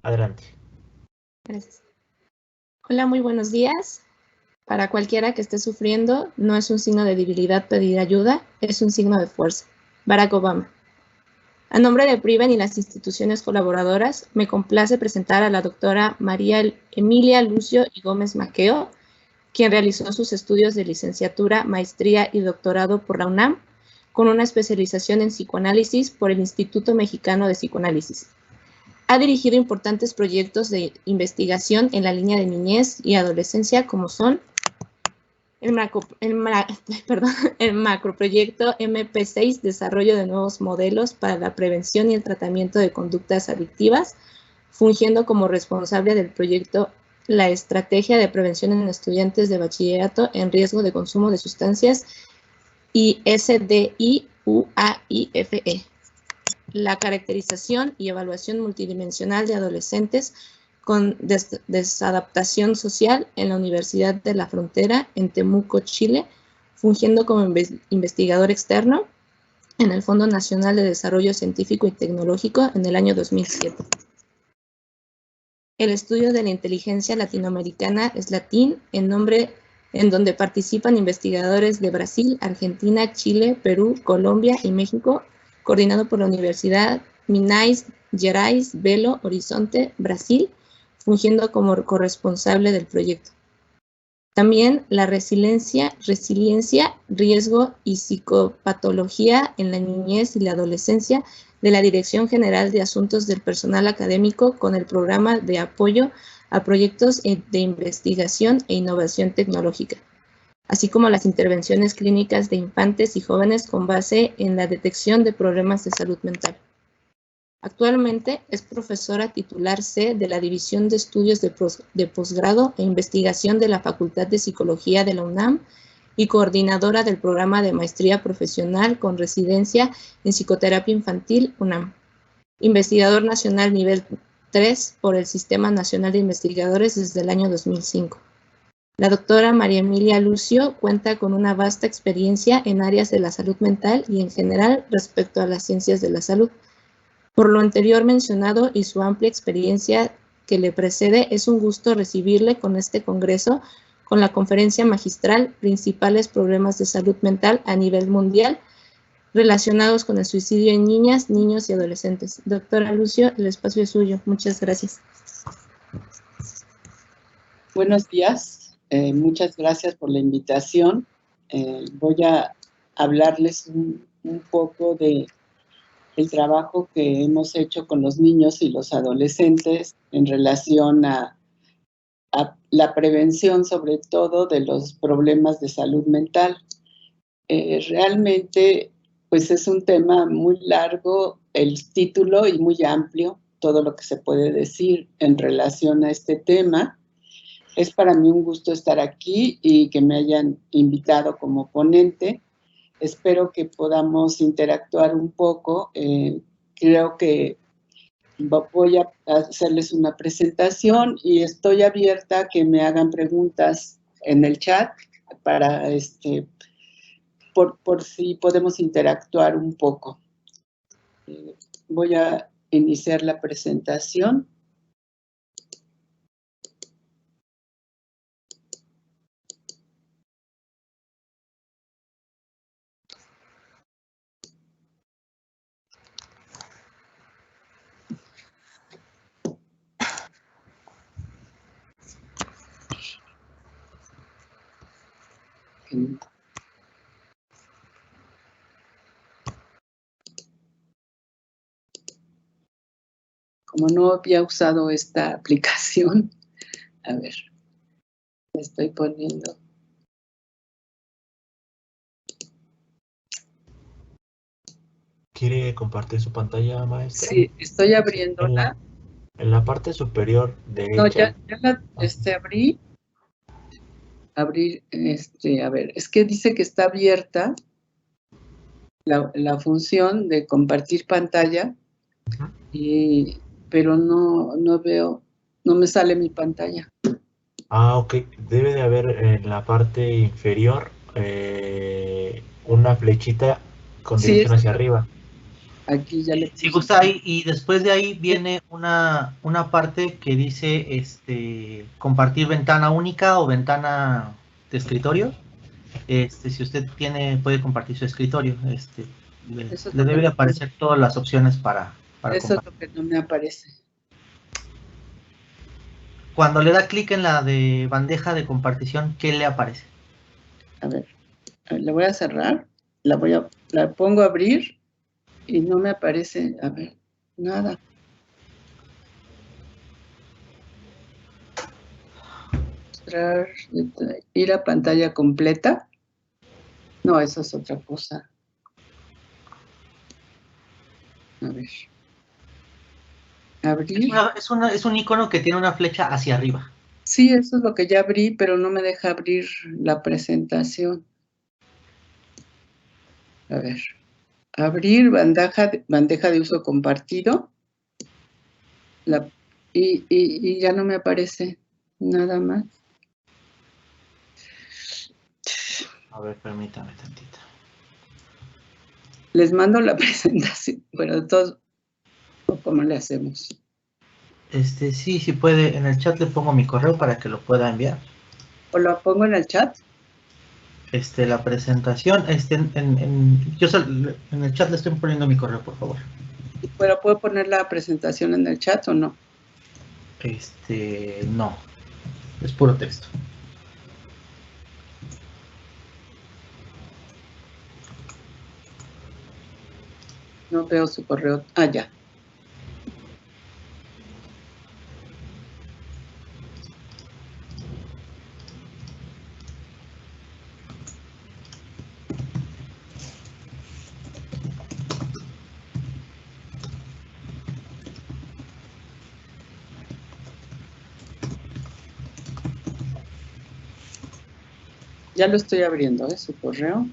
Adelante. Gracias. Hola, muy buenos días. Para cualquiera que esté sufriendo, no es un signo de debilidad pedir ayuda, es un signo de fuerza. Barack Obama. A nombre de PRIVEN y las instituciones colaboradoras, me complace presentar a la doctora María Emilia Lucio y Gómez Maqueo, quien realizó sus estudios de licenciatura, maestría y doctorado por la UNAM, con una especialización en psicoanálisis por el Instituto Mexicano de Psicoanálisis. Ha dirigido importantes proyectos de investigación en la línea de niñez y adolescencia, como son el macroproyecto MP6, desarrollo de nuevos modelos para la prevención y el tratamiento de conductas adictivas, fungiendo como responsable del proyecto la estrategia de prevención en estudiantes de bachillerato en riesgo de consumo de sustancias y SDIUAIFE. La caracterización y evaluación multidimensional de adolescentes con desadaptación social en la Universidad de la Frontera en Temuco, Chile, fungiendo como investigador externo en el Fondo Nacional de Desarrollo Científico y Tecnológico en el año 2007. El estudio de la inteligencia latinoamericana SLATIN, en donde participan investigadores de Brasil, Argentina, Chile, Perú, Colombia y México, coordinado por la Universidad Minas Gerais, Belo Horizonte, Brasil, fungiendo como corresponsable del proyecto. También la resiliencia, riesgo y psicopatología en la niñez y la adolescencia de la Dirección General de Asuntos del Personal Académico con el Programa de Apoyo a Proyectos de Investigación e Innovación Tecnológica, así como las intervenciones clínicas de infantes y jóvenes con base en la detección de problemas de salud mental. Actualmente es profesora titular C de la División de Estudios de Posgrado e Investigación de la Facultad de Psicología de la UNAM y coordinadora del programa de maestría profesional con residencia en psicoterapia infantil UNAM. Investigador nacional nivel 3 por el Sistema Nacional de Investigadores desde el año 2005. La doctora María Emilia Lucio cuenta con una vasta experiencia en áreas de la salud mental y en general respecto a las ciencias de la salud. Por lo anterior mencionado y su amplia experiencia que le precede, es un gusto recibirle con este congreso con la conferencia magistral Principales problemas de salud mental a nivel mundial relacionados con el suicidio en niñas, niños y adolescentes. Doctora Lucio, el espacio es suyo. Muchas gracias. Buenos días. Muchas gracias por la invitación. Voy a hablarles un poco de el trabajo que hemos hecho con los niños y los adolescentes en relación a la prevención, sobre todo, de los problemas de salud mental. Realmente, pues es un tema muy largo, el título, y muy amplio, todo lo que se puede decir en relación a este tema. Es para mí un gusto estar aquí y que me hayan invitado como ponente. Espero que podamos interactuar un poco. Creo que voy a hacerles una presentación y estoy abierta a que me hagan preguntas en el chat para por si podemos interactuar un poco. Voy a iniciar la presentación. Como no había usado esta aplicación, a ver, me estoy poniendo. ¿Quiere compartir su pantalla, maestra? Sí, estoy abriéndola. En la parte superior derecha. No, ya la abrí. Abrir, a ver, es que dice que está abierta la función de compartir pantalla, pero no veo, no me sale mi pantalla. Ah, ok. Debe de haber en la parte inferior una flechita con dirección hacia arriba. Aquí ya le Si gusta ahí, y después de ahí viene una parte que dice compartir ventana única o ventana de escritorio. Si usted puede compartir su escritorio, Eso es le lo que debe no, aparecer todas las opciones para eso es compartir. lo que no me aparece. Cuando le da clic en la de bandeja de compartición, ¿qué le aparece? A ver, la voy a cerrar, la pongo a abrir y no me aparece, a ver, nada. Mostrar, ir a pantalla completa. No, eso es otra cosa. A ver. Abrir. Es un icono que tiene una flecha hacia arriba. Sí, eso es lo que ya abrí, pero no me deja abrir la presentación. A ver. Abrir bandeja de uso compartido. Y ya no me aparece nada más. A ver, permítame tantito. Les mando la presentación, pero de todos, ¿cómo le hacemos? Sí puede, en el chat le pongo mi correo para que lo pueda enviar. ¿O lo pongo en el chat? La presentación, yo en el chat le estoy poniendo mi correo, por favor. ¿Pero puedo poner la presentación en el chat o no? No, es puro texto. No veo su correo. Ah, ya. Ya lo estoy abriendo, su correo.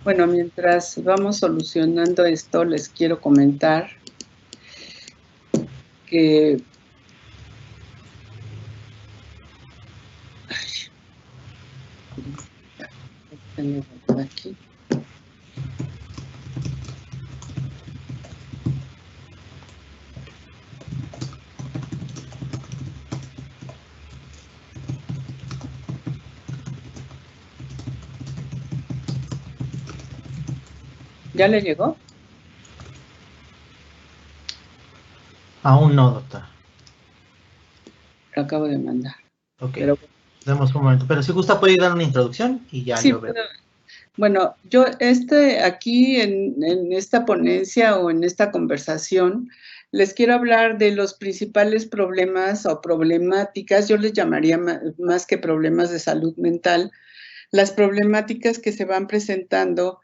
Bueno, mientras vamos solucionando esto, les quiero comentar que aquí. ¿Ya le llegó? Aún no, doctor. Lo acabo de mandar. Ok, Pero, demos un momento. Pero si gusta puede dar una introducción y ya sí, yo veo. bueno, yo aquí en esta ponencia o en esta conversación les quiero hablar de los principales problemas o problemáticas, yo les llamaría más que problemas de salud mental, las problemáticas que se van presentando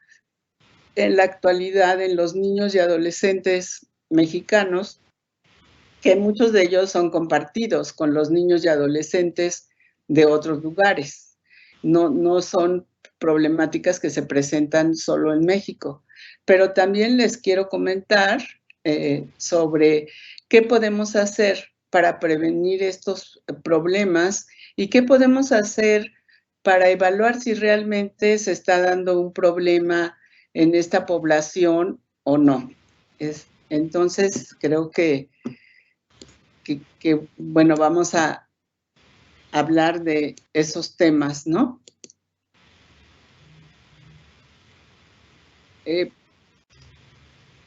en la actualidad en los niños y adolescentes mexicanos, que muchos de ellos son compartidos con los niños y adolescentes de otros lugares. No son problemáticas que se presentan solo en México. Pero también les quiero comentar sobre qué podemos hacer para prevenir estos problemas y qué podemos hacer para evaluar si realmente se está dando un problema en esta población o no. Entonces, creo que bueno, vamos a hablar de esos temas, ¿no?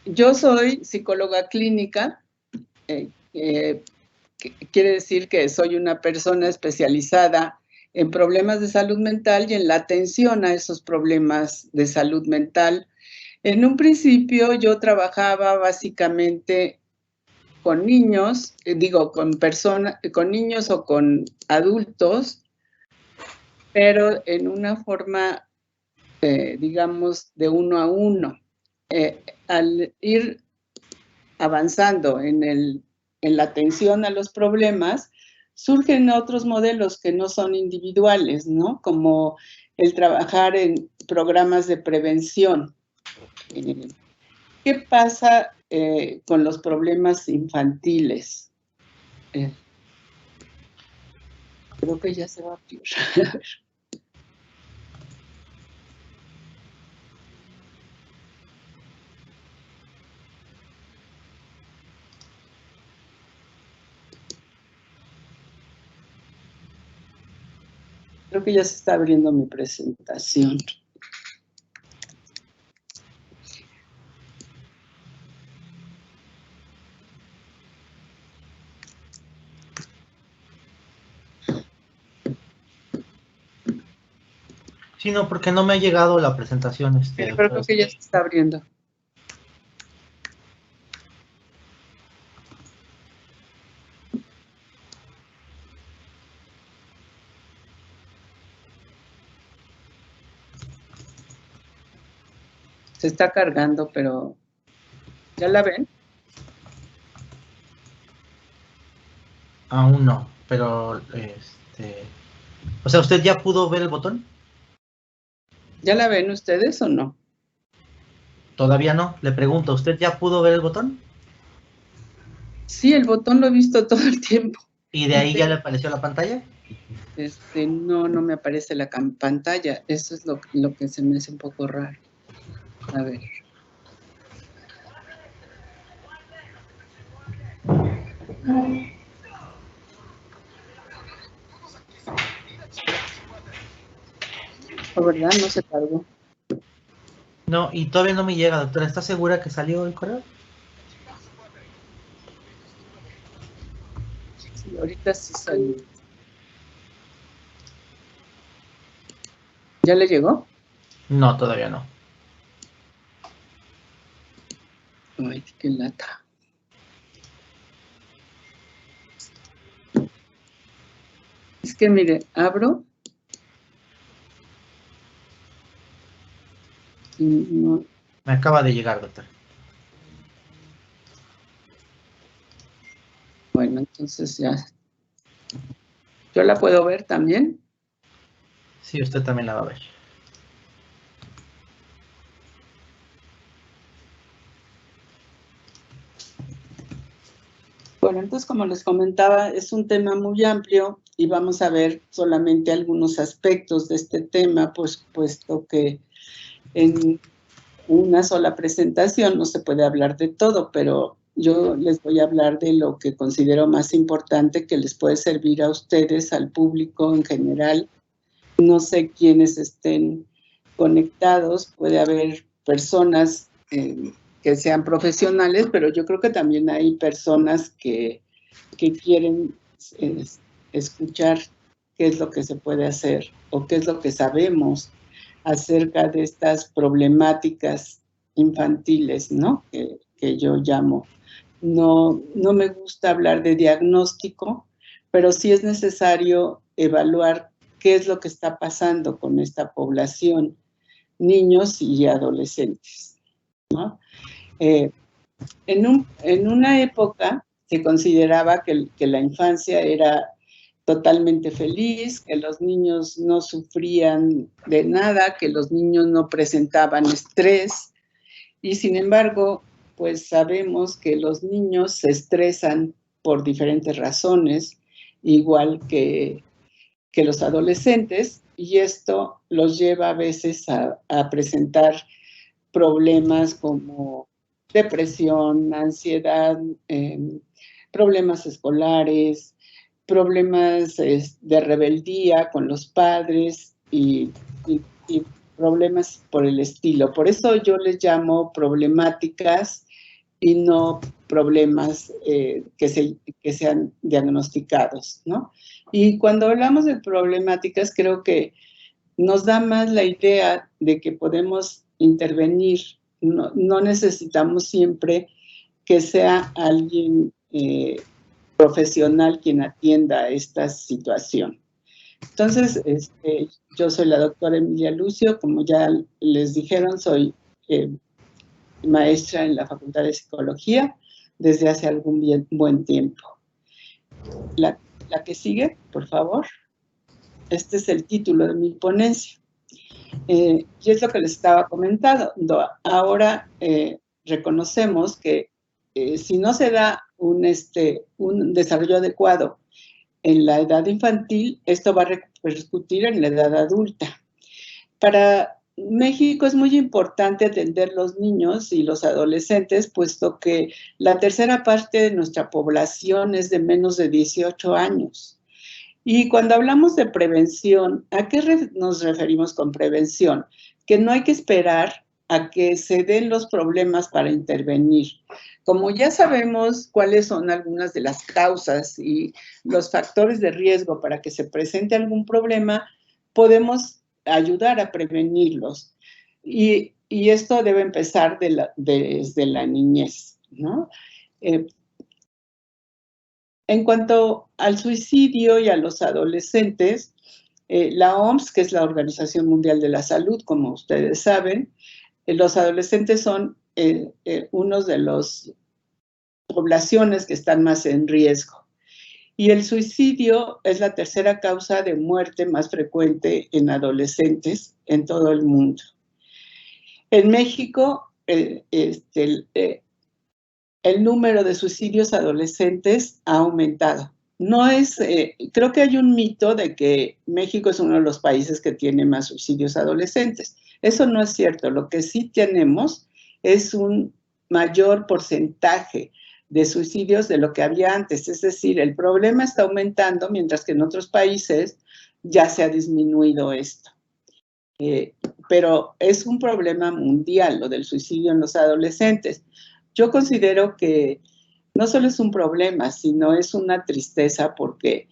Yo soy psicóloga clínica, quiere decir que soy una persona especializada en problemas de salud mental y en la atención a esos problemas de salud mental. En un principio yo trabajaba básicamente con niños, con niños o con adultos, pero en una forma, digamos, de uno a uno. Al ir avanzando en la atención a los problemas, surgen otros modelos que no son individuales, ¿no? Como el trabajar en programas de prevención. ¿Qué pasa con los problemas infantiles? Creo que ya se va a abrir. Creo que ya se está abriendo mi presentación. Sí, no, porque no me ha llegado la presentación. Pero creo que ya se está abriendo. Se está cargando, pero ¿ya la ven? Aún no, pero o sea, ¿usted ya pudo ver el botón? ¿Ya la ven ustedes o no? Todavía no. Le pregunto, ¿usted ya pudo ver el botón? Sí, el botón lo he visto todo el tiempo. ¿Y de ahí ya le apareció la pantalla? No me aparece la pantalla. Eso es lo que se me hace un poco raro. A ver. ¿O verdad? No se cargó. No, y todavía no me llega, doctora. ¿Está segura que salió el correo? Sí, ahorita sí salió. ¿Ya le llegó? No, todavía no. Ay, qué lata. Es que mire, abro y no. Me acaba de llegar, doctor. Bueno, entonces ya. ¿Yo la puedo ver también? Sí, usted también la va a ver. Bueno, entonces como les comentaba, es un tema muy amplio y vamos a ver solamente algunos aspectos de este tema, pues puesto que en una sola presentación no se puede hablar de todo, pero yo les voy a hablar de lo que considero más importante que les puede servir a ustedes, al público en general. No sé quiénes estén conectados, puede haber personas que sean profesionales, pero yo creo que también hay personas que quieren escuchar qué es lo que se puede hacer o qué es lo que sabemos acerca de estas problemáticas infantiles, ¿no? Que yo llamo. No me gusta hablar de diagnóstico, pero sí es necesario evaluar qué es lo que está pasando con esta población, niños y adolescentes, ¿no? En una época se consideraba que la infancia era totalmente feliz, que los niños no sufrían de nada, que los niños no presentaban estrés, y sin embargo, pues sabemos que los niños se estresan por diferentes razones, igual que los adolescentes, y esto los lleva a veces a presentar problemas como depresión, ansiedad, problemas escolares, problemas de rebeldía con los padres y problemas por el estilo. Por eso yo les llamo problemáticas y no problemas que sean diagnosticados, ¿no? Y cuando hablamos de problemáticas, creo que nos da más la idea de que podemos intervenir. No necesitamos siempre que sea alguien profesional quien atienda esta situación. Entonces, yo soy la doctora Emilia Lucio, como ya les dijeron, soy maestra en la Facultad de Psicología desde hace algún buen tiempo. La que sigue, por favor. Este es el título de mi ponencia. Y es lo que les estaba comentando. Ahora reconocemos que si no se da un desarrollo adecuado en la edad infantil, esto va a repercutir en la edad adulta. Para México es muy importante atender los niños y los adolescentes, puesto que la tercera parte de nuestra población es de menos de 18 años. Y cuando hablamos de prevención, ¿a qué nos referimos con prevención? Que no hay que esperar a que se den los problemas para intervenir. Como ya sabemos cuáles son algunas de las causas y los factores de riesgo para que se presente algún problema, podemos ayudar a prevenirlos. Y esto debe empezar desde la niñez, ¿no? En cuanto al suicidio y a los adolescentes, la OMS, que es la Organización Mundial de la Salud, como ustedes saben, los adolescentes son unos de las poblaciones que están más en riesgo. Y el suicidio es la tercera causa de muerte más frecuente en adolescentes en todo el mundo. En México, el número de suicidios adolescentes ha aumentado. Creo que hay un mito de que México es uno de los países que tiene más suicidios adolescentes. Eso no es cierto. Lo que sí tenemos es un mayor porcentaje de suicidios de lo que había antes. Es decir, el problema está aumentando, mientras que en otros países ya se ha disminuido esto. Pero es un problema mundial, lo del suicidio en los adolescentes. Yo considero que no solo es un problema, sino es una tristeza, porque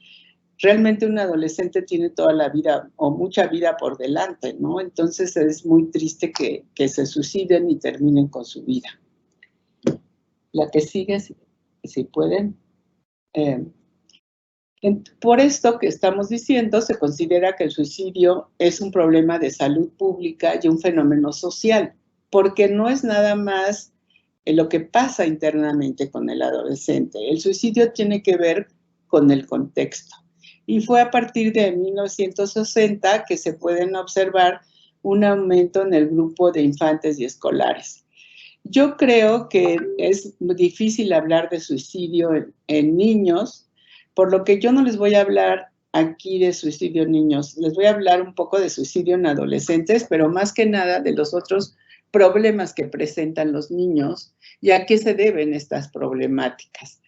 realmente un adolescente tiene toda la vida o mucha vida por delante, ¿no? Entonces es muy triste que se suiciden y terminen con su vida. La que sigue, si pueden. Por esto que estamos diciendo, se considera que el suicidio es un problema de salud pública y un fenómeno social, porque no es nada más lo que pasa internamente con el adolescente. El suicidio tiene que ver con el contexto. Y fue a partir de 1960 que se pueden observar un aumento en el grupo de infantes y escolares. Yo creo que es difícil hablar de suicidio en niños, por lo que yo no les voy a hablar aquí de suicidio en niños. Les voy a hablar un poco de suicidio en adolescentes, pero más que nada de los otros problemas que presentan los niños y a qué se deben estas problemáticas.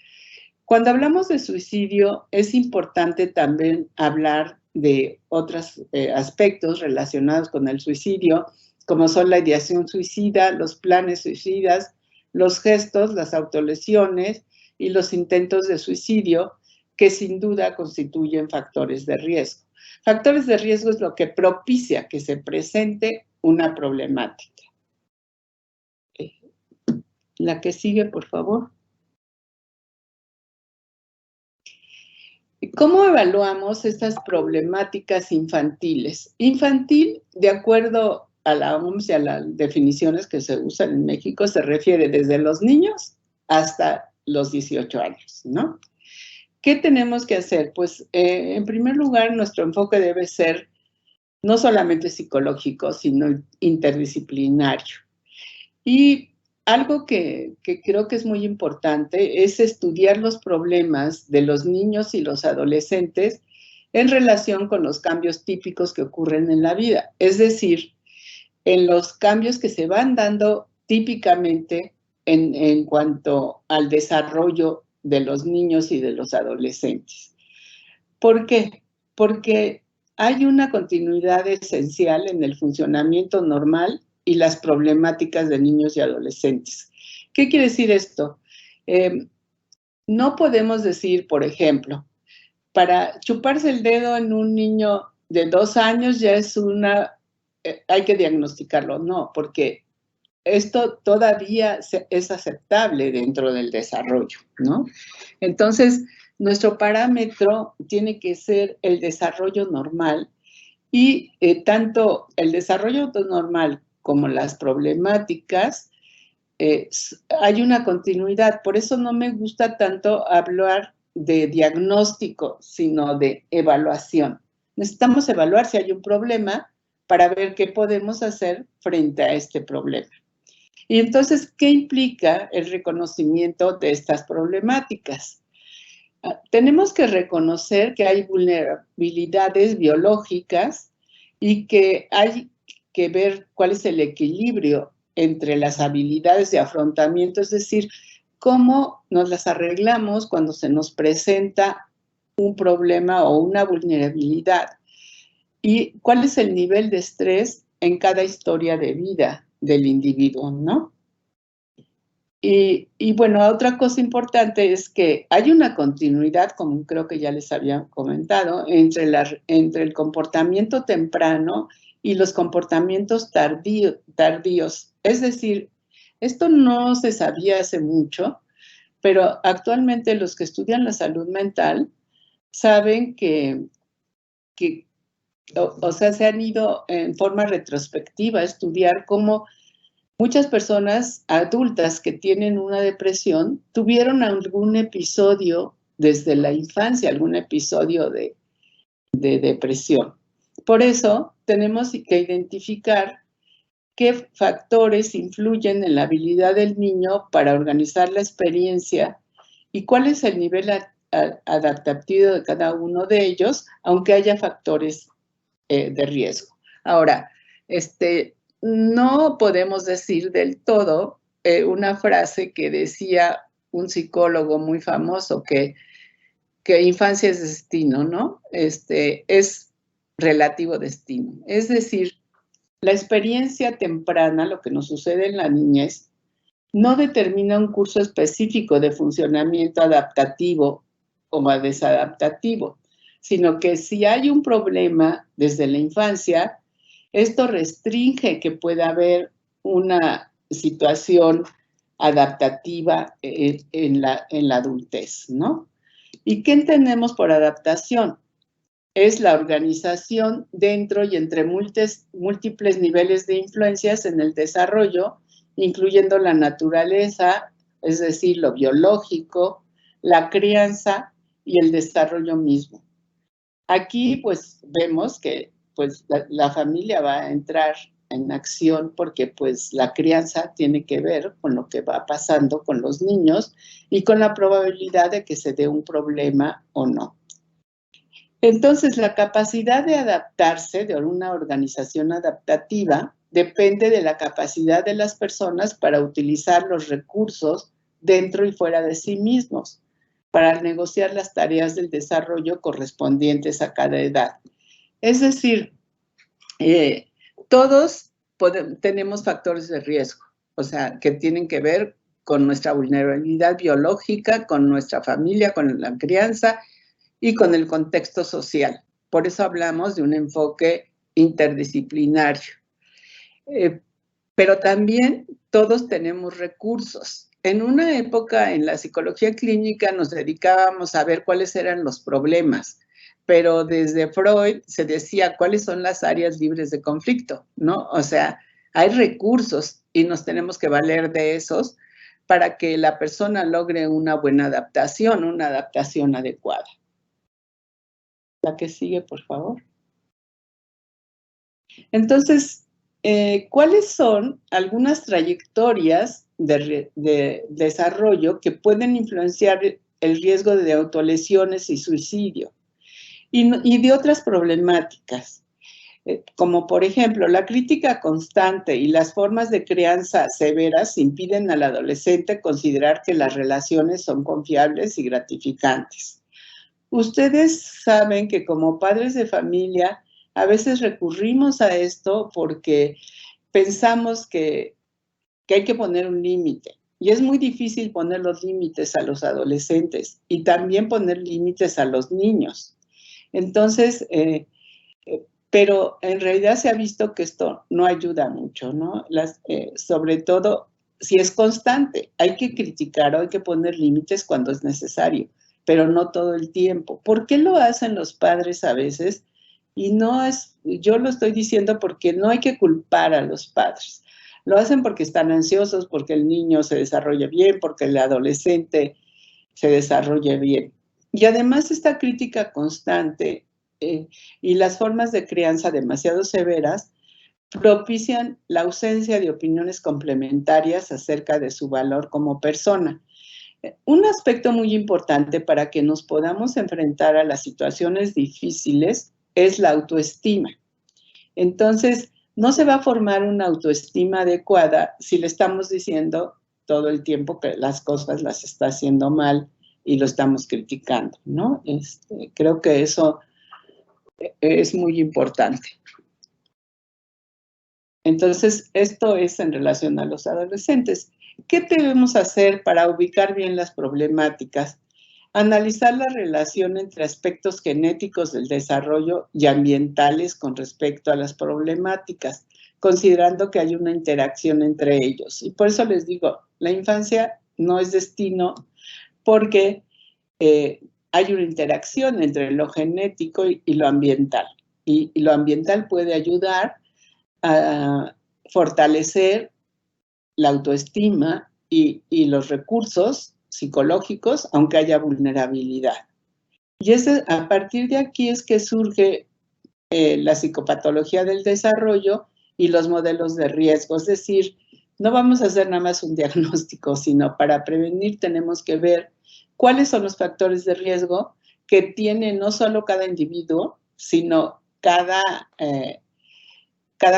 Cuando hablamos de suicidio, es importante también hablar de otros aspectos relacionados con el suicidio, como son la ideación suicida, los planes suicidas, los gestos, las autolesiones y los intentos de suicidio, que sin duda constituyen factores de riesgo. Factores de riesgo es lo que propicia que se presente una problemática. La que sigue, por favor. ¿Cómo evaluamos estas problemáticas infantiles? Infantil, de acuerdo a la OMS y a las definiciones que se usan en México, se refiere desde los niños hasta los 18 años, ¿no? ¿Qué tenemos que hacer? Pues, en primer lugar, nuestro enfoque debe ser no solamente psicológico, sino interdisciplinario. Y algo que creo que es muy importante es estudiar los problemas de los niños y los adolescentes en relación con los cambios típicos que ocurren en la vida. Es decir, en los cambios que se van dando típicamente en cuanto al desarrollo de los niños y de los adolescentes. ¿Por qué? Porque hay una continuidad esencial en el funcionamiento normal y las problemáticas de niños y adolescentes. ¿Qué quiere decir esto? No podemos decir, por ejemplo, para chuparse el dedo en un niño de 2 años ya es hay que diagnosticarlo. No, porque esto todavía es aceptable dentro del desarrollo, ¿no? Entonces, nuestro parámetro tiene que ser el desarrollo normal y tanto el desarrollo normal como las problemáticas, hay una continuidad. Por eso no me gusta tanto hablar de diagnóstico, sino de evaluación. Necesitamos evaluar si hay un problema para ver qué podemos hacer frente a este problema. Y entonces, ¿qué implica el reconocimiento de estas problemáticas? Tenemos que reconocer que hay vulnerabilidades biológicas y que hay que ver cuál es el equilibrio entre las habilidades de afrontamiento, es decir, cómo nos las arreglamos cuando se nos presenta un problema o una vulnerabilidad y cuál es el nivel de estrés en cada historia de vida del individuo, ¿no? Y bueno, otra cosa importante es que hay una continuidad, como creo que ya les había comentado, entre el comportamiento temprano y los comportamientos tardíos. Es decir, esto no se sabía hace mucho, pero actualmente los que estudian la salud mental saben o sea, se han ido en forma retrospectiva a estudiar cómo muchas personas adultas que tienen una depresión tuvieron algún episodio desde la infancia, algún episodio de depresión. Por eso tenemos que identificar qué factores influyen en la habilidad del niño para organizar la experiencia y cuál es el nivel adaptativo de cada uno de ellos, aunque haya factores de riesgo. Ahora, no podemos decir del todo una frase que decía un psicólogo muy famoso que infancia es destino, ¿no? Es relativo destino. Es decir, la experiencia temprana, lo que nos sucede en la niñez, no determina un curso específico de funcionamiento adaptativo o desadaptativo, sino que si hay un problema desde la infancia, esto restringe que pueda haber una situación adaptativa en la adultez, ¿no? ¿Y qué entendemos por adaptación? Es la organización dentro y entre múltiples niveles de influencias en el desarrollo, incluyendo la naturaleza, es decir, lo biológico, la crianza y el desarrollo mismo. Aquí, pues, vemos que pues, la familia va a entrar en acción porque, pues, la crianza tiene que ver con lo que va pasando con los niños y con la probabilidad de que se dé un problema o no. Entonces, la capacidad de adaptarse de una organización adaptativa depende de la capacidad de las personas para utilizar los recursos dentro y fuera de sí mismos, para negociar las tareas del desarrollo correspondientes a cada edad. Es decir, todos tenemos factores de riesgo, o sea, que tienen que ver con nuestra vulnerabilidad biológica, con nuestra familia, con la crianza y con el contexto social. Por eso hablamos de un enfoque interdisciplinario. Pero también todos tenemos recursos. En una época en la psicología clínica nos dedicábamos a ver cuáles eran los problemas, pero desde Freud se decía cuáles son las áreas libres de conflicto, ¿no? O sea, hay recursos y nos tenemos que valer de esos para que la persona logre una buena adaptación, una adaptación adecuada. La que sigue, por favor. Entonces, ¿cuáles son algunas trayectorias de desarrollo que pueden influenciar el riesgo de autolesiones y suicidio? Y de otras problemáticas, como por ejemplo, la crítica constante y las formas de crianza severas impiden al adolescente considerar que las relaciones son confiables y gratificantes. Ustedes saben que como padres de familia a veces recurrimos a esto porque pensamos que hay que poner un límite. Y es muy difícil poner los límites a los adolescentes y también poner límites a los niños. Entonces, pero en realidad se ha visto que esto no ayuda mucho, ¿no? Sobre todo si es constante. Hay que criticar o hay que poner límites cuando es necesario, pero no todo el tiempo. ¿Por qué lo hacen los padres a veces? Y no es, yo lo estoy diciendo porque no hay que culpar a los padres. Lo hacen porque están ansiosos, porque el niño se desarrolle bien, porque el adolescente se desarrolle bien. Y además esta crítica constante y las formas de crianza demasiado severas propician la ausencia de opiniones complementarias acerca de su valor como persona. Un aspecto muy importante para que nos podamos enfrentar a las situaciones difíciles es la autoestima. Entonces, no se va a formar una autoestima adecuada si le estamos diciendo todo el tiempo que las cosas las está haciendo mal y lo estamos criticando, ¿no? Creo que eso es muy importante. Entonces, esto es en relación a los adolescentes. ¿Qué debemos hacer para ubicar bien las problemáticas? Analizar la relación entre aspectos genéticos del desarrollo y ambientales con respecto a las problemáticas, considerando que hay una interacción entre ellos. Y por eso les digo, la infancia no es destino porque hay una interacción entre lo genético y lo ambiental. Y lo ambiental puede ayudar a fortalecer la autoestima y los recursos psicológicos, aunque haya vulnerabilidad. Y a partir de aquí es que surge la psicopatología del desarrollo y los modelos de riesgo. Es decir, no vamos a hacer nada más un diagnóstico, sino para prevenir tenemos que ver cuáles son los factores de riesgo que tiene no solo cada individuo, sino cada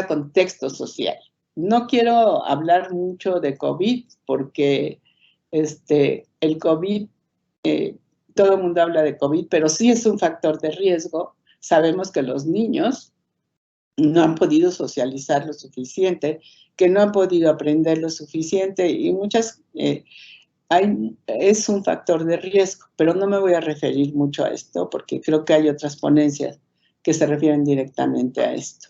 contexto social. No quiero hablar mucho de COVID porque el COVID, todo el mundo habla de COVID, pero sí es un factor de riesgo. Sabemos que los niños no han podido socializar lo suficiente, que no han podido aprender lo suficiente y es un factor de riesgo, pero no me voy a referir mucho a esto porque creo que hay otras ponencias que se refieren directamente a esto.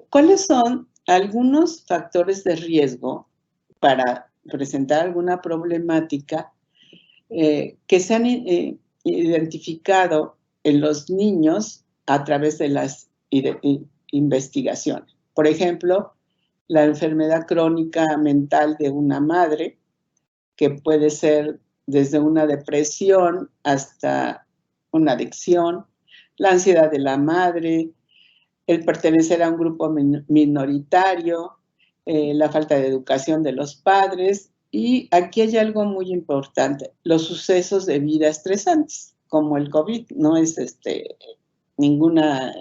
¿Cuáles son algunos factores de riesgo para presentar alguna problemática que se han identificado en los niños a través de las investigaciones? Por ejemplo, la enfermedad crónica mental de una madre, que puede ser desde una depresión hasta una adicción, la ansiedad de la madre, el pertenecer a un grupo minoritario, la falta de educación de los padres. Y aquí hay algo muy importante, los sucesos de vida estresantes, como el COVID. No es ninguna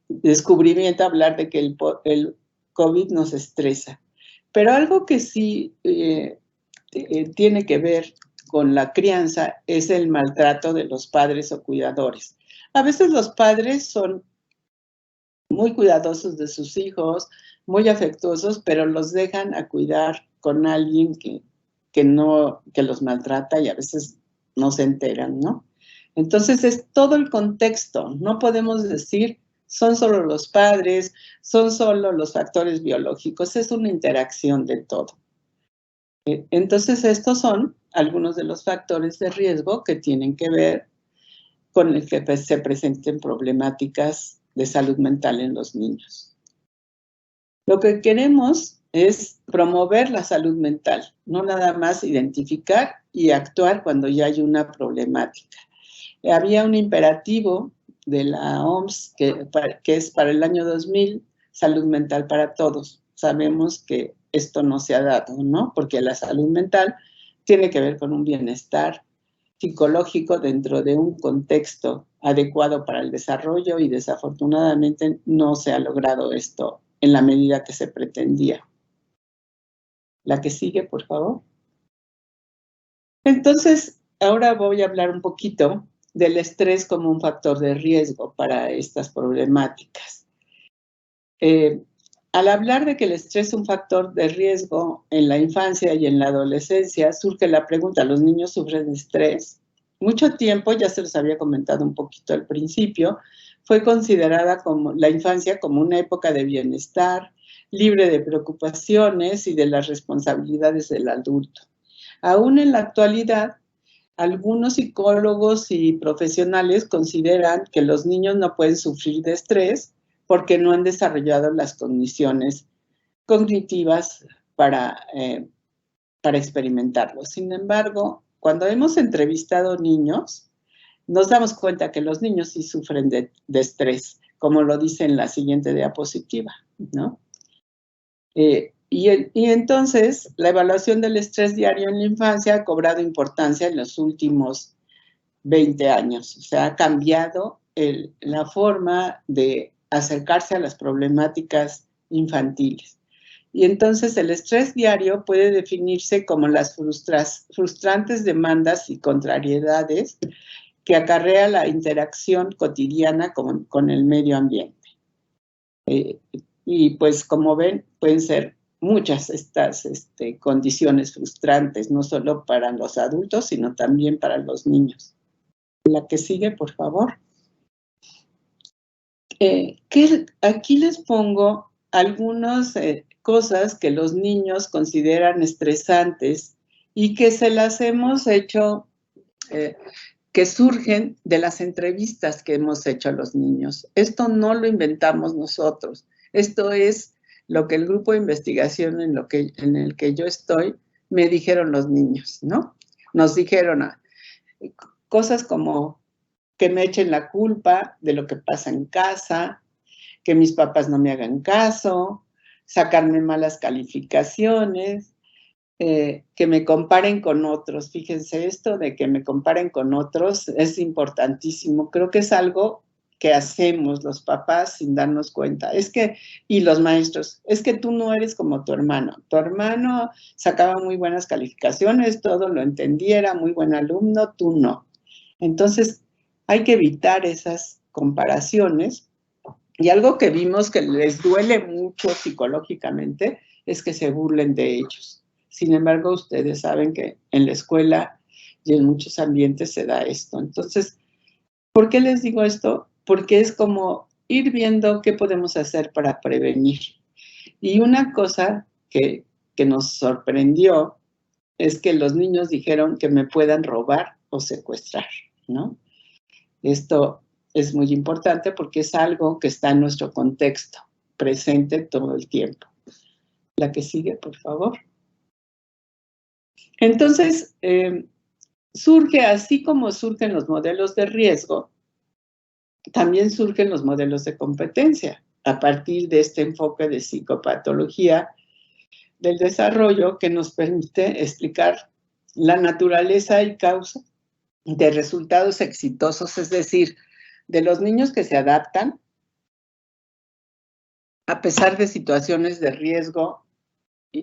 descubrimiento hablar de que el COVID nos estresa. Pero algo que sí tiene que ver con la crianza es el maltrato de los padres o cuidadores. A veces los padres son muy cuidadosos de sus hijos, muy afectuosos, pero los dejan a cuidar con alguien que los maltrata y a veces no se enteran, ¿no? Entonces es todo el contexto. No podemos decir son solo los padres, son solo los factores biológicos, es una interacción de todo. Entonces estos son algunos de los factores de riesgo que tienen que ver con el que se presenten problemáticas de salud mental en los niños. Lo que queremos es promover la salud mental, no nada más identificar y actuar cuando ya hay una problemática. Había un imperativo de la OMS que es para el año 2000, salud mental para todos. Sabemos que esto no se ha dado, ¿no? Porque la salud mental tiene que ver con un bienestar psicológico dentro de un contexto adecuado para el desarrollo y desafortunadamente no se ha logrado esto en la medida que se pretendía. La que sigue, por favor. Entonces, ahora voy a hablar un poquito del estrés como un factor de riesgo para estas problemáticas. Al hablar de que el estrés es un factor de riesgo en la infancia y en la adolescencia, surge la pregunta, ¿los niños sufren de estrés? Mucho tiempo, ya se los había comentado un poquito al principio, fue considerada como la infancia como una época de bienestar, libre de preocupaciones y de las responsabilidades del adulto. Aún en la actualidad, algunos psicólogos y profesionales consideran que los niños no pueden sufrir de estrés porque no han desarrollado las condiciones cognitivas para experimentarlo. Sin embargo, cuando hemos entrevistado niños, nos damos cuenta que los niños sí sufren de estrés, como lo dice en la siguiente diapositiva, ¿no? Y entonces, la evaluación del estrés diario en la infancia ha cobrado importancia en los últimos 20 años. O sea, ha cambiado la forma de acercarse a las problemáticas infantiles. Y entonces el estrés diario puede definirse como las frustrantes demandas y contrariedades que acarrea la interacción cotidiana con el medio ambiente. Y pues como ven, pueden ser muchas estas condiciones frustrantes, no solo para los adultos, sino también para los niños. La que sigue, por favor. Aquí les pongo algunas cosas que los niños consideran estresantes y que se las hemos hecho, que surgen de las entrevistas que hemos hecho a los niños. Esto no lo inventamos nosotros. Esto es lo que el grupo de investigación en el que yo estoy me dijeron los niños, ¿no? Nos dijeron cosas como que me echen la culpa de lo que pasa en casa, que mis papás no me hagan caso, sacarme malas calificaciones, que me comparen con otros. Fíjense, esto de que me comparen con otros es importantísimo. Creo que es algo que hacemos los papás sin darnos cuenta. Y los maestros, es que tú no eres como tu hermano. Tu hermano sacaba muy buenas calificaciones, todo lo entendiera, muy buen alumno, tú no. Entonces, hay que evitar esas comparaciones. Y algo que vimos que les duele mucho psicológicamente es que se burlen de ellos. Sin embargo, ustedes saben que en la escuela y en muchos ambientes se da esto. Entonces, ¿por qué les digo esto? Porque es como ir viendo qué podemos hacer para prevenir. Y una cosa que nos sorprendió es que los niños dijeron que me puedan robar o secuestrar, ¿no? Esto es muy importante porque es algo que está en nuestro contexto, presente todo el tiempo. La que sigue, por favor. Entonces, surge, así como surgen los modelos de riesgo, también surgen los modelos de competencia a partir de este enfoque de psicopatología del desarrollo que nos permite explicar la naturaleza y causa de resultados exitosos, es decir, de los niños que se adaptan a pesar de situaciones de riesgo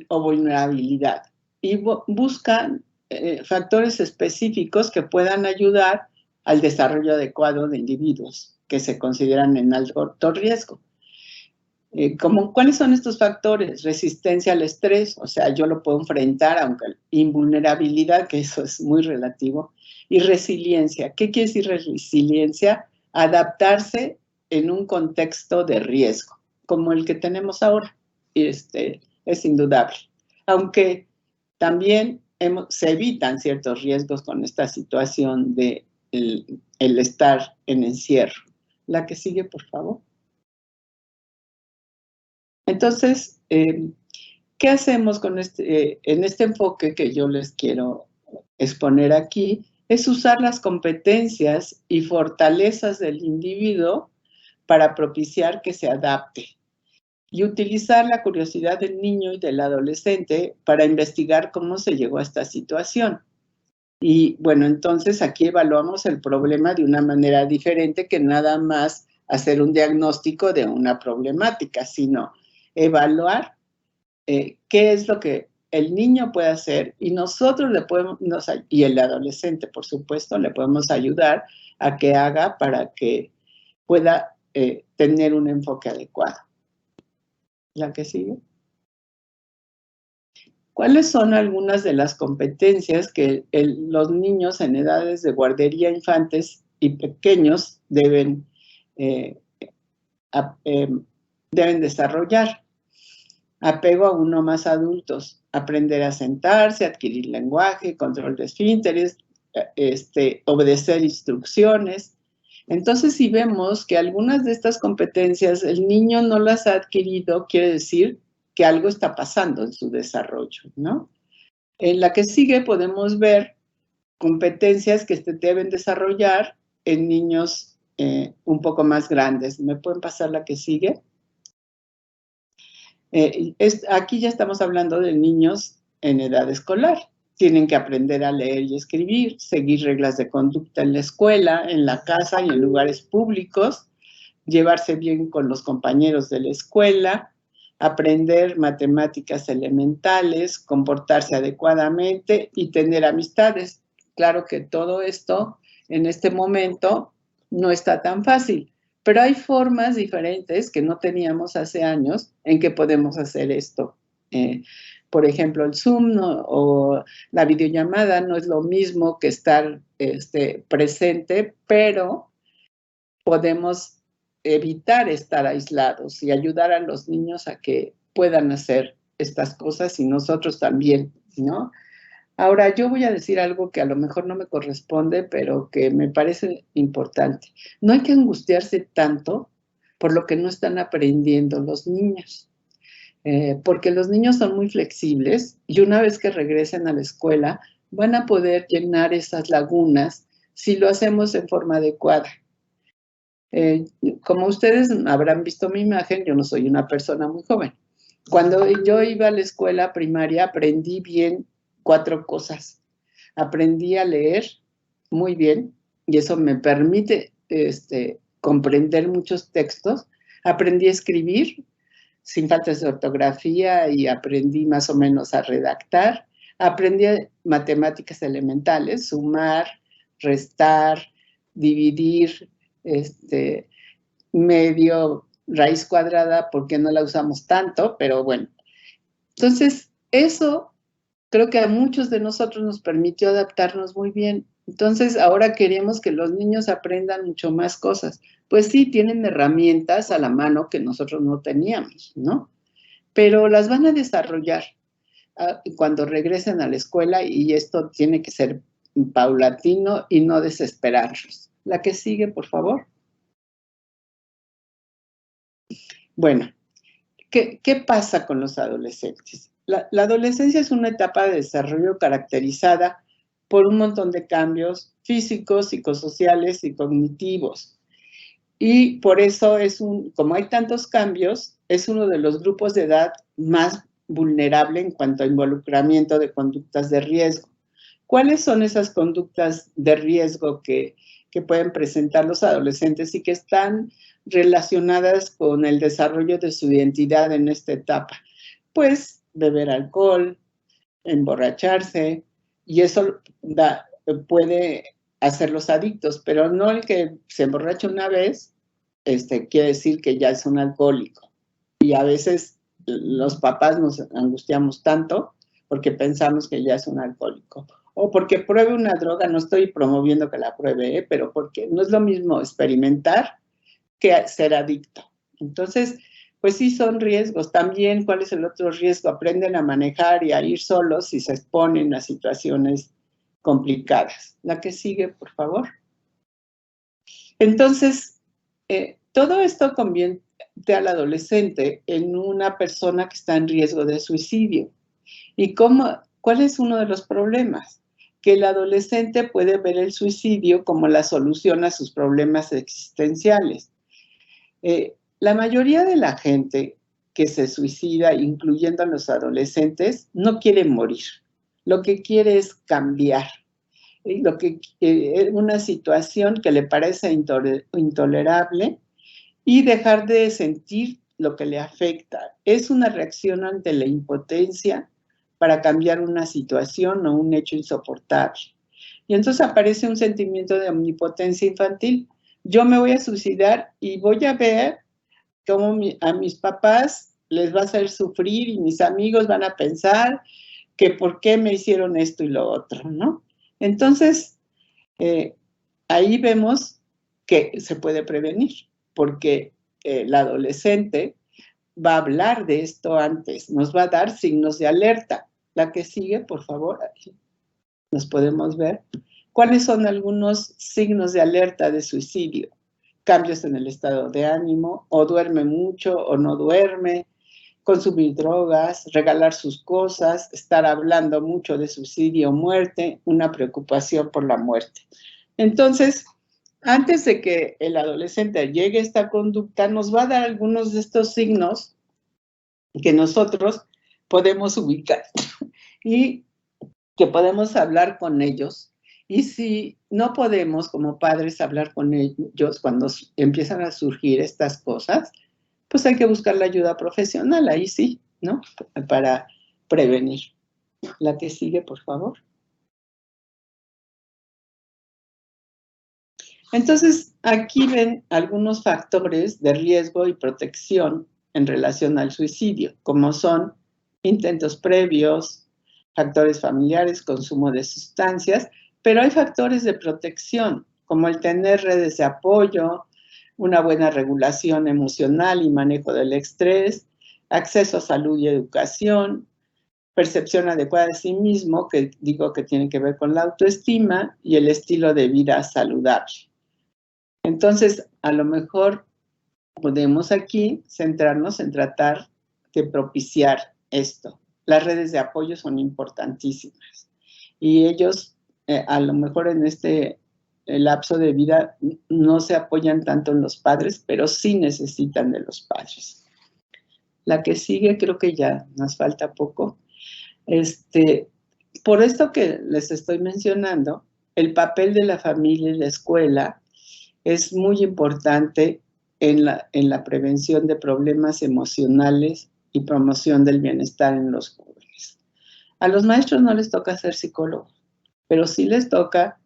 o vulnerabilidad y buscan factores específicos que puedan ayudar al desarrollo adecuado de individuos que se consideran en alto riesgo. ¿Cuáles son estos factores? Resistencia al estrés, o sea, yo lo puedo enfrentar, aunque invulnerabilidad, que eso es muy relativo, y resiliencia. ¿Qué quiere decir resiliencia? Adaptarse en un contexto de riesgo, como el que tenemos ahora. Es indudable. Aunque también se evitan ciertos riesgos con esta situación de el estar en encierro. La que sigue, por favor. Entonces, ¿qué hacemos con en este enfoque que yo les quiero exponer aquí? Es usar las competencias y fortalezas del individuo para propiciar que se adapte y utilizar la curiosidad del niño y del adolescente para investigar cómo se llegó a esta situación. Y bueno, entonces aquí evaluamos el problema de una manera diferente que nada más hacer un diagnóstico de una problemática, sino evaluar qué es lo que el niño puede hacer y nosotros le podemos, y el adolescente, por supuesto, le podemos ayudar a que haga para que pueda tener un enfoque adecuado. ¿La que sigue? ¿Cuáles son algunas de las competencias que los niños en edades de guardería, infantes y pequeños deben desarrollar? Apego a uno más adultos, aprender a sentarse, adquirir lenguaje, control de esfínteres, obedecer instrucciones. Entonces, si vemos que algunas de estas competencias el niño no las ha adquirido, quiere decir que algo está pasando en su desarrollo, ¿no? En la que sigue podemos ver competencias que se deben desarrollar en niños un poco más grandes. ¿Me pueden pasar la que sigue? Aquí ya estamos hablando de niños en edad escolar. Tienen que aprender a leer y escribir, seguir reglas de conducta en la escuela, en la casa y en lugares públicos, llevarse bien con los compañeros de la escuela, aprender matemáticas elementales, comportarse adecuadamente y tener amistades. Claro que todo esto en este momento no está tan fácil, pero hay formas diferentes que no teníamos hace años en que podemos hacer esto. Por ejemplo, el Zoom o la videollamada no es lo mismo que estar presente, pero podemos evitar estar aislados y ayudar a los niños a que puedan hacer estas cosas y nosotros también, ¿no? Ahora, yo voy a decir algo que a lo mejor no me corresponde, pero que me parece importante. No hay que angustiarse tanto por lo que no están aprendiendo los niños, porque los niños son muy flexibles y una vez que regresen a la escuela van a poder llenar esas lagunas si lo hacemos en forma adecuada. Como ustedes habrán visto mi imagen, yo no soy una persona muy joven. Cuando yo iba a la escuela primaria aprendí bien 4 cosas. Aprendí a leer muy bien y eso me permite comprender muchos textos. Aprendí a escribir sin faltas de ortografía y aprendí más o menos a redactar. Aprendí matemáticas elementales, sumar, restar, dividir, medio, raíz cuadrada, porque no la usamos tanto, pero bueno. Entonces, eso creo que a muchos de nosotros nos permitió adaptarnos muy bien. Entonces, ahora queremos que los niños aprendan mucho más cosas. Pues sí, tienen herramientas a la mano que nosotros no teníamos, ¿no? Pero las van a desarrollar cuando regresen a la escuela y esto tiene que ser paulatino y no desesperarlos. La que sigue, por favor. Bueno, ¿qué pasa con los adolescentes? La adolescencia es una etapa de desarrollo caracterizada por un montón de cambios físicos, psicosociales y cognitivos. Y por eso como hay tantos cambios, es uno de los grupos de edad más vulnerable en cuanto a involucramiento de conductas de riesgo. ¿Cuáles son esas conductas de riesgo que pueden presentar los adolescentes y que están relacionadas con el desarrollo de su identidad en esta etapa? Pues beber alcohol, emborracharse, y eso puede hacerlos adictos, pero no el que se emborracha una vez quiere decir que ya es un alcohólico. Y a veces los papás nos angustiamos tanto porque pensamos que ya es un alcohólico. O porque pruebe una droga, no estoy promoviendo que la pruebe, pero porque no es lo mismo experimentar que ser adicto. Entonces, pues sí son riesgos. También, ¿cuál es el otro riesgo? Aprenden a manejar y a ir solos si se exponen a situaciones complicadas. La que sigue, por favor. Entonces, todo esto convierte al adolescente en una persona que está en riesgo de suicidio. ¿Y cuál es uno de los problemas? Que el adolescente puede ver el suicidio como la solución a sus problemas existenciales. La mayoría de la gente que se suicida, incluyendo a los adolescentes, no quiere morir. Lo que quiere es cambiar. Una situación que le parece intolerable y dejar de sentir lo que le afecta. Es una reacción ante la impotencia para cambiar una situación o un hecho insoportable. Y entonces aparece un sentimiento de omnipotencia infantil. Yo me voy a suicidar y voy a ver cómo a mis papás les va a hacer sufrir y mis amigos van a pensar que por qué me hicieron esto y lo otro, ¿no? Entonces, ahí vemos que se puede prevenir, porque el adolescente va a hablar de esto antes, nos va a dar signos de alerta. La que sigue, por favor, aquí nos podemos ver. ¿Cuáles son algunos signos de alerta de suicidio? Cambios en el estado de ánimo, o duerme mucho o no duerme, consumir drogas, regalar sus cosas, estar hablando mucho de suicidio o muerte, una preocupación por la muerte. Entonces, antes de que el adolescente llegue a esta conducta, nos va a dar algunos de estos signos que nosotros podemos ubicar y que podemos hablar con ellos. Y si no podemos, como padres, hablar con ellos cuando empiezan a surgir estas cosas, pues hay que buscar la ayuda profesional, ahí sí, ¿no? Para prevenir. La que sigue, por favor. Entonces, aquí ven algunos factores de riesgo y protección en relación al suicidio, como son intentos previos, factores familiares, consumo de sustancias, pero hay factores de protección, como el tener redes de apoyo, una buena regulación emocional y manejo del estrés, acceso a salud y educación, percepción adecuada de sí mismo, que digo que tiene que ver con la autoestima, y el estilo de vida saludable. Entonces, a lo mejor podemos aquí centrarnos en tratar de propiciar esto. Las redes de apoyo son importantísimas y ellos a lo mejor en este lapso de vida no se apoyan tanto en los padres, pero sí necesitan de los padres. La que sigue, creo que ya nos falta poco. Por esto que les estoy mencionando, el papel de la familia y la escuela es muy importante en la prevención de problemas emocionales y promoción del bienestar en los jóvenes. A los maestros no les toca ser psicólogos, pero sí les toca,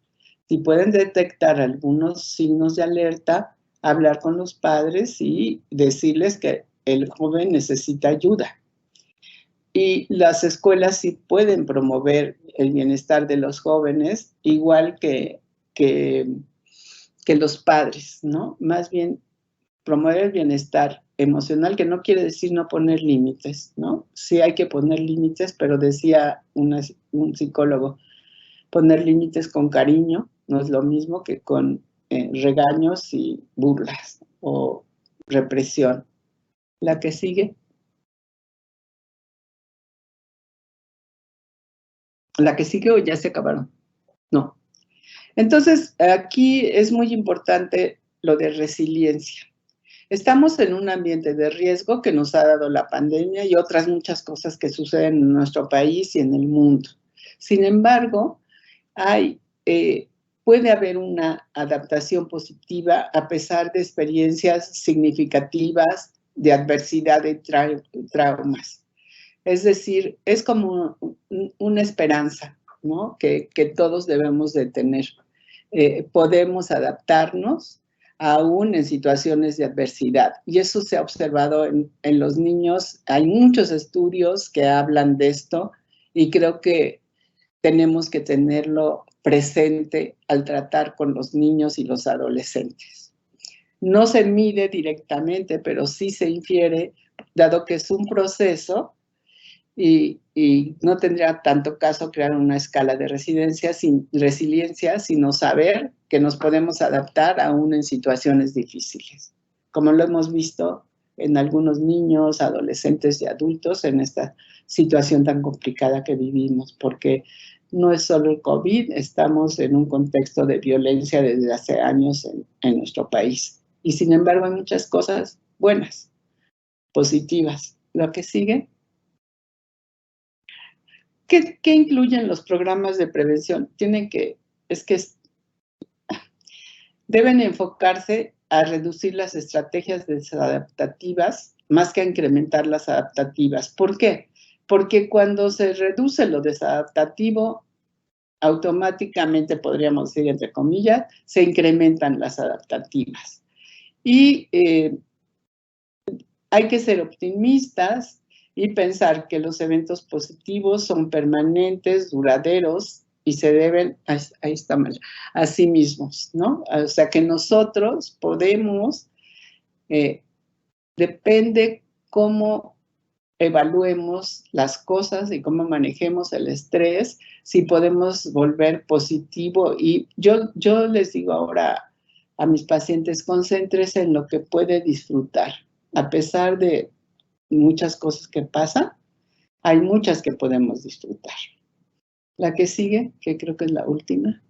si pueden detectar algunos signos de alerta, hablar con los padres y decirles que el joven necesita ayuda. Y las escuelas sí pueden promover el bienestar de los jóvenes, igual que los padres, ¿no? Más bien promover el bienestar emocional, que no quiere decir no poner límites, ¿no? Sí hay que poner límites, pero decía un psicólogo, poner límites con cariño no es lo mismo que con regaños y burlas o represión. La que sigue. La que sigue o ya se acabaron. No. Entonces, aquí es muy importante lo de resiliencia. Estamos en un ambiente de riesgo que nos ha dado la pandemia y otras muchas cosas que suceden en nuestro país y en el mundo. Sin embargo, puede haber una adaptación positiva a pesar de experiencias significativas de adversidad y traumas. Es decir, es como una esperanza, ¿no? que todos debemos de tener. Podemos adaptarnos aún en situaciones de adversidad. Y eso se ha observado en los niños. Hay muchos estudios que hablan de esto y creo que tenemos que tenerlo presente al tratar con los niños y los adolescentes. No se mide directamente, pero sí se infiere, dado que es un proceso y no tendría tanto caso crear una escala de resiliencia, sino saber que nos podemos adaptar aún en situaciones difíciles, como lo hemos visto en algunos niños, adolescentes y adultos en esta situación tan complicada que vivimos, porque no es solo el COVID, estamos en un contexto de violencia desde hace años en nuestro país. Y sin embargo hay muchas cosas buenas, positivas. Lo que sigue. ¿Qué incluyen los programas de prevención? Deben enfocarse a reducir las estrategias desadaptativas más que a incrementar las adaptativas. ¿Por qué? porque cuando se reduce lo desadaptativo, automáticamente, podríamos decir, entre comillas, se incrementan las adaptativas. Y hay que ser optimistas y pensar que los eventos positivos son permanentes, duraderos y se deben, ahí está mal, a sí mismos, ¿no? O sea que nosotros podemos, depende cómo evaluemos las cosas y cómo manejemos el estrés, si podemos volver positivo. Y yo les digo ahora a mis pacientes, concéntrese en lo que puede disfrutar. A pesar de muchas cosas que pasan, hay muchas que podemos disfrutar. La que sigue, que creo que es la última.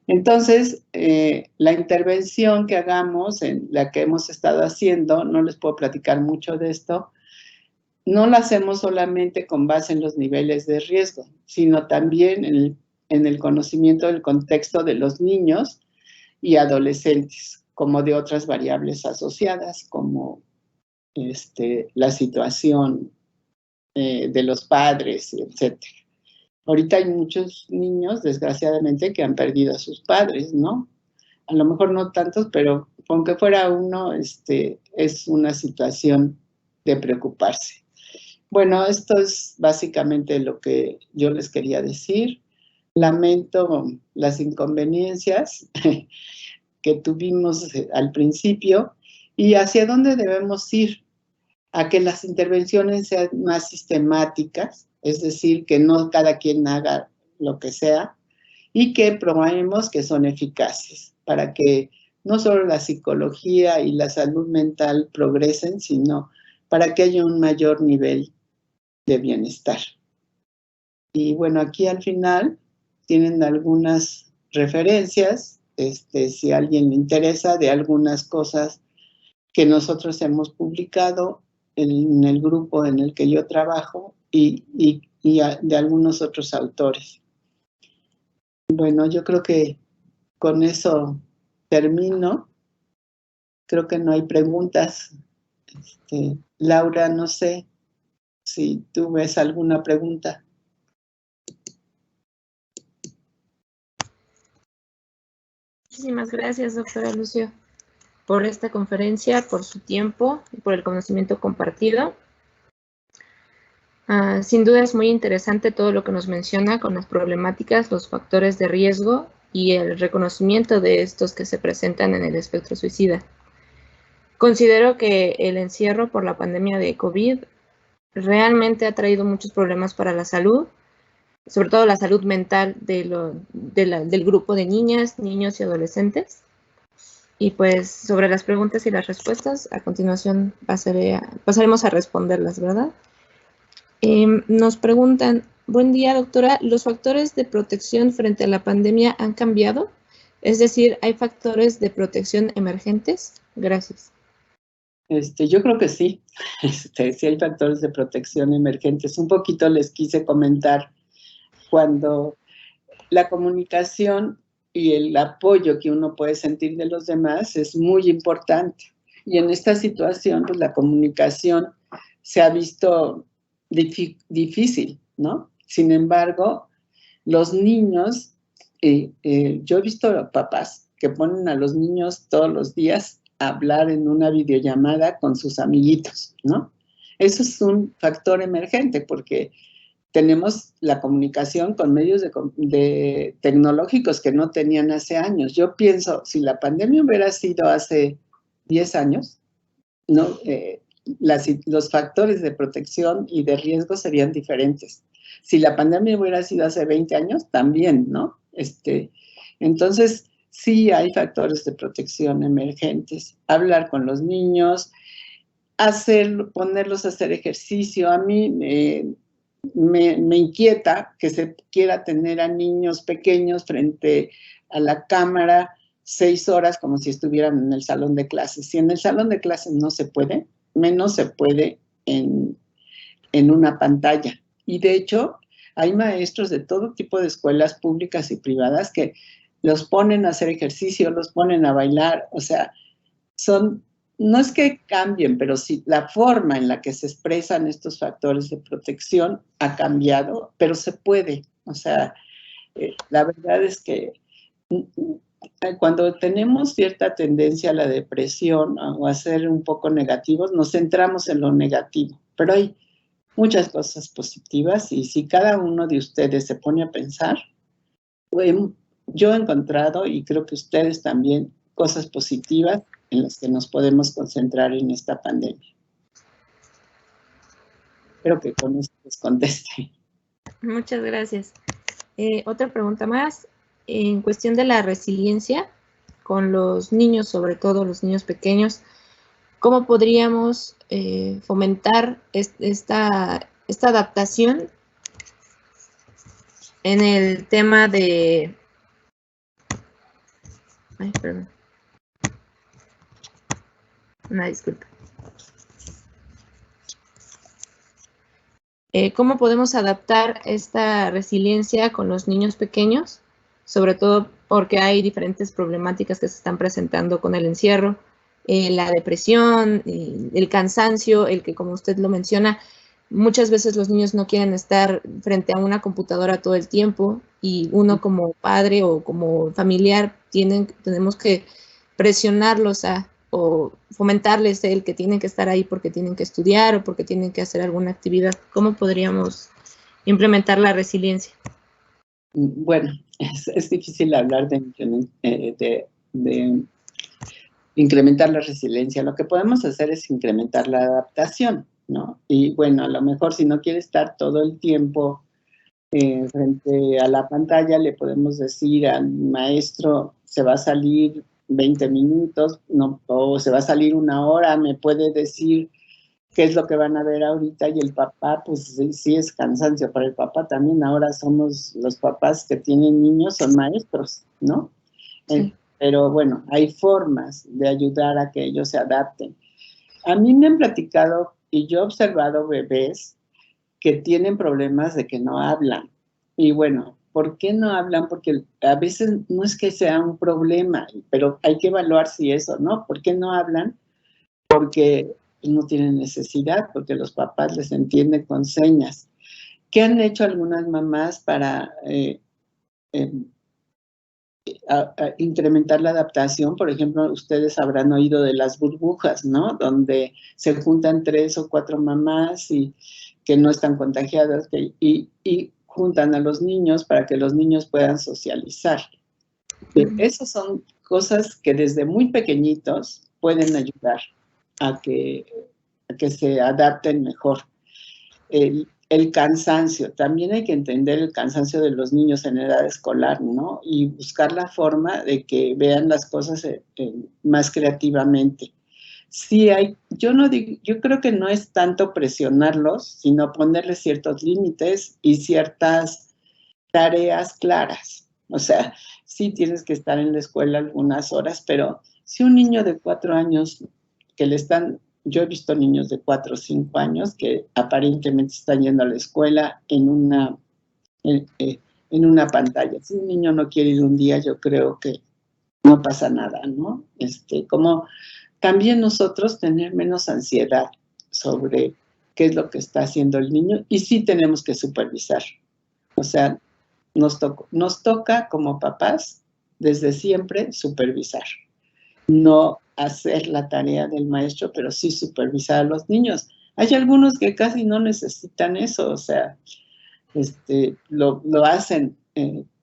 Entonces, la intervención que hagamos, en la que hemos estado haciendo, no les puedo platicar mucho de esto, no la hacemos solamente con base en los niveles de riesgo, sino también en el conocimiento del contexto de los niños y adolescentes, como de otras variables asociadas, como la situación de los padres, etc. Ahorita hay muchos niños, desgraciadamente, que han perdido a sus padres, ¿no? A lo mejor no tantos, pero aunque fuera uno, es una situación de preocuparse. Bueno, esto es básicamente lo que yo les quería decir. Lamento las inconveniencias que tuvimos al principio y hacia dónde debemos ir, a que las intervenciones sean más sistemáticas, es decir, que no cada quien haga lo que sea y que probemos que son eficaces para que no solo la psicología y la salud mental progresen, sino para que haya un mayor nivel de bienestar. Y bueno, aquí al final tienen algunas referencias, si a alguien le interesa, de algunas cosas que nosotros hemos publicado en el grupo en el que yo trabajo y de algunos otros autores. Bueno, yo creo que con eso termino. Creo que no hay preguntas. Laura, no sé si tú ves alguna pregunta. Muchísimas gracias, doctora Lucio, por esta conferencia, por su tiempo y por el conocimiento compartido. Sin duda es muy interesante todo lo que nos menciona con las problemáticas, los factores de riesgo y el reconocimiento de estos que se presentan en el espectro suicida. Considero que el encierro por la pandemia de COVID realmente ha traído muchos problemas para la salud, sobre todo la salud mental del grupo de niñas, niños y adolescentes. Y pues sobre las preguntas y las respuestas, a continuación pasaremos a responderlas, ¿verdad? Nos preguntan, buen día doctora, ¿los factores de protección frente a la pandemia han cambiado? Es decir, ¿hay factores de protección emergentes? Gracias. Yo creo que sí, sí hay factores de protección emergentes. Un poquito les quise comentar cuando la comunicación y el apoyo que uno puede sentir de los demás es muy importante. Y en esta situación, pues la comunicación se ha visto difícil, ¿no? Sin embargo, los niños, yo he visto papás que ponen a los niños todos los días a hablar en una videollamada con sus amiguitos, ¿no? Eso es un factor emergente porque tenemos la comunicación con medios de tecnológicos que no tenían hace años. Yo pienso, si la pandemia hubiera sido hace 10 años, ¿no? Los factores de protección y de riesgo serían diferentes. Si la pandemia hubiera sido hace 20 años, también, ¿no? Entonces, sí hay factores de protección emergentes. Hablar con los niños, ponerlos a hacer ejercicio. A mí me inquieta que se quiera tener a niños pequeños frente a la cámara 6 horas como si estuvieran en el salón de clases. Si en el salón de clases no se puede, menos se puede en una pantalla. Y de hecho, hay maestros de todo tipo de escuelas públicas y privadas que los ponen a hacer ejercicio, los ponen a bailar, o sea, son no es que cambien, pero sí la forma en la que se expresan estos factores de protección ha cambiado, pero se puede. O sea, la verdad es que cuando tenemos cierta tendencia a la depresión o a ser un poco negativos, nos centramos en lo negativo, pero hay muchas cosas positivas y si cada uno de ustedes se pone a pensar, yo he encontrado, y creo que ustedes también, cosas positivas en las que nos podemos concentrar en esta pandemia. Espero que con esto les conteste. Muchas gracias. Otra pregunta más. En cuestión de la resiliencia con los niños, sobre todo los niños pequeños, ¿cómo podríamos fomentar esta adaptación en el tema de... Ay, perdón. Una disculpa. ¿Cómo podemos adaptar esta resiliencia con los niños pequeños? Sobre todo porque hay diferentes problemáticas que se están presentando con el encierro, la depresión, el cansancio, el que, como usted lo menciona, muchas veces los niños no quieren estar frente a una computadora todo el tiempo y uno como padre o como familiar tenemos que presionarlos o fomentarles el que tienen que estar ahí porque tienen que estudiar o porque tienen que hacer alguna actividad. ¿Cómo podríamos implementar la resiliencia? Bueno, es difícil hablar de incrementar la resiliencia. Lo que podemos hacer es incrementar la adaptación, ¿no? Y bueno, a lo mejor si no quiere estar todo el tiempo frente a la pantalla, le podemos decir al maestro, se va a salir 20 minutos, no, o se va a salir 1 hora, me puede decir qué es lo que van a ver ahorita, y el papá, pues sí es cansancio para el papá también. Ahora somos los papás que tienen niños, son maestros, ¿no? Sí. Pero bueno, hay formas de ayudar a que ellos se adapten. A mí me han platicado, y yo he observado bebés que tienen problemas de que no hablan. Y bueno, ¿por qué no hablan? Porque a veces no es que sea un problema, pero hay que evaluar si eso, ¿no? ¿Por qué no hablan? Porque no tienen necesidad, porque los papás les entienden con señas. ¿Qué han hecho algunas mamás para incrementar la adaptación? Por ejemplo, ustedes habrán oído de las burbujas, ¿no? Donde se juntan 3 o 4 mamás y que no están contagiadas y juntan a los niños para que los niños puedan socializar. Esas son cosas que desde muy pequeñitos pueden ayudar a que se adapten mejor. El cansancio, también hay que entender el cansancio de los niños en edad escolar, ¿no? Y buscar la forma de que vean las cosas más creativamente. Sí yo creo que no es tanto presionarlos, sino ponerles ciertos límites y ciertas tareas claras. O sea, sí tienes que estar en la escuela algunas horas, pero si un niño de 4 años yo he visto niños de 4 o 5 años que aparentemente están yendo a la escuela en una pantalla. Si un niño no quiere ir un día, yo creo que no pasa nada, ¿no? Como también nosotros tener menos ansiedad sobre qué es lo que está haciendo el niño, y sí tenemos que supervisar. O sea, nos toca como papás desde siempre supervisar. No hacer la tarea del maestro, pero sí supervisar a los niños. Hay algunos que casi no necesitan eso, o sea, lo hacen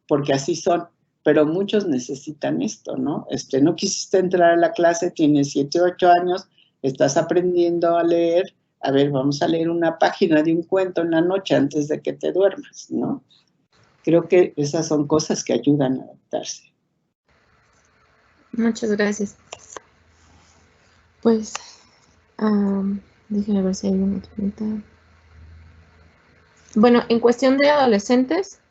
porque así son, pero muchos necesitan esto, ¿no? No quisiste entrar a la clase, tienes 7, 8 años, estás aprendiendo a leer, a ver, vamos a leer una página de un cuento en la noche antes de que te duermas, ¿no? Creo que esas son cosas que ayudan a adaptarse. Muchas gracias. Pues, déjenme ver si hay una pregunta. Bueno, en cuestión de adolescentes,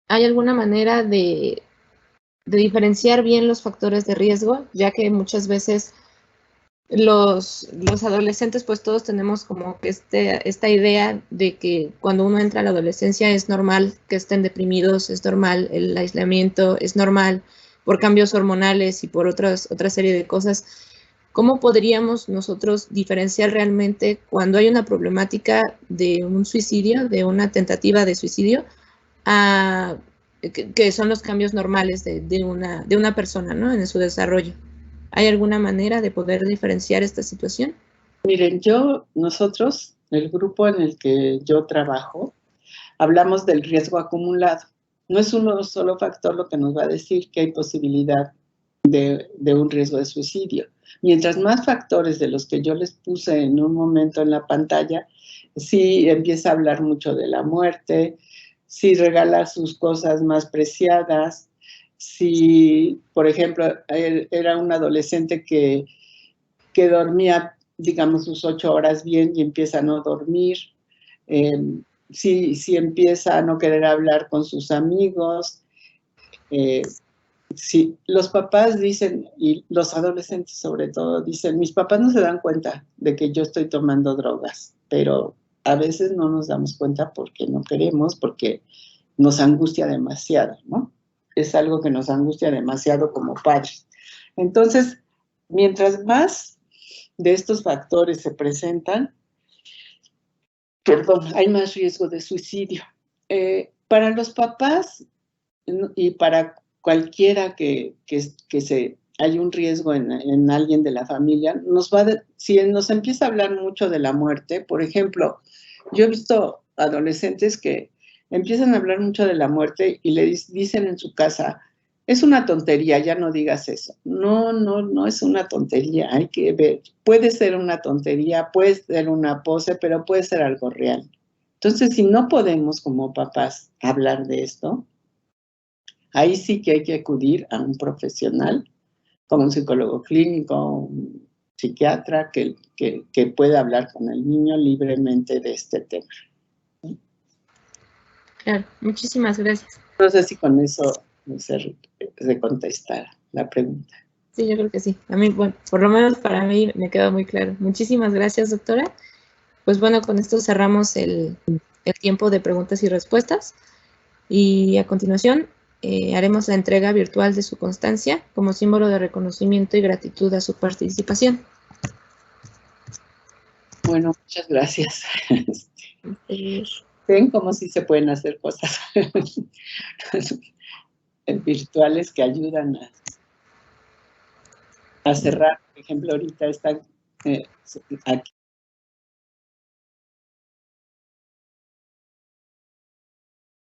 ¿hay alguna manera de diferenciar bien los factores de riesgo? Ya que muchas veces los adolescentes, pues todos tenemos como que esta idea de que cuando uno entra a la adolescencia es normal que estén deprimidos, es normal el aislamiento, es normal por cambios hormonales y por otra serie de cosas. ¿cómo podríamos nosotros diferenciar realmente cuando hay una problemática de un suicidio, de una tentativa de suicidio, que son los cambios normales de una persona, ¿no? En su desarrollo? ¿Hay alguna manera de poder diferenciar esta situación? Miren, nosotros, el grupo en el que yo trabajo, hablamos del riesgo acumulado. No es un solo factor lo que nos va a decir que hay posibilidad de un riesgo de suicidio. Mientras más factores de los que yo les puse en un momento en la pantalla, sí empieza a hablar mucho de la muerte, sí regala sus cosas más preciadas, si, por ejemplo, era un adolescente que dormía, digamos, sus 8 horas bien y empieza a no dormir, si empieza a no querer hablar con sus amigos, si los papás dicen, y los adolescentes sobre todo, dicen, mis papás no se dan cuenta de que yo estoy tomando drogas, pero a veces no nos damos cuenta porque no queremos, porque nos angustia demasiado, ¿no? Es algo que nos angustia demasiado como padres. Entonces, mientras más de estos factores se presentan, hay más riesgo de suicidio. Para los papás y para cualquiera que hay un riesgo en alguien de la familia, si nos empieza a hablar mucho de la muerte, por ejemplo, yo he visto adolescentes que empiezan a hablar mucho de la muerte y le dicen en su casa, es una tontería, ya no digas eso. No es una tontería, hay que ver. Puede ser una tontería, puede ser una pose, pero puede ser algo real. Entonces, si no podemos como papás hablar de esto, ahí sí que hay que acudir a un profesional, como un psicólogo clínico, un psiquiatra, que pueda hablar con el niño libremente de este tema. Claro, muchísimas gracias. No sé si con eso se contesta la pregunta. Sí, yo creo que sí. A mí, bueno, por lo menos para mí me quedó muy claro. Muchísimas gracias, doctora. Pues bueno, con esto cerramos el tiempo de preguntas y respuestas. Y a continuación haremos la entrega virtual de su constancia como símbolo de reconocimiento y gratitud a su participación. Bueno, muchas gracias. Ven cómo sí se pueden hacer cosas virtuales que ayudan a cerrar. Por ejemplo, ahorita están aquí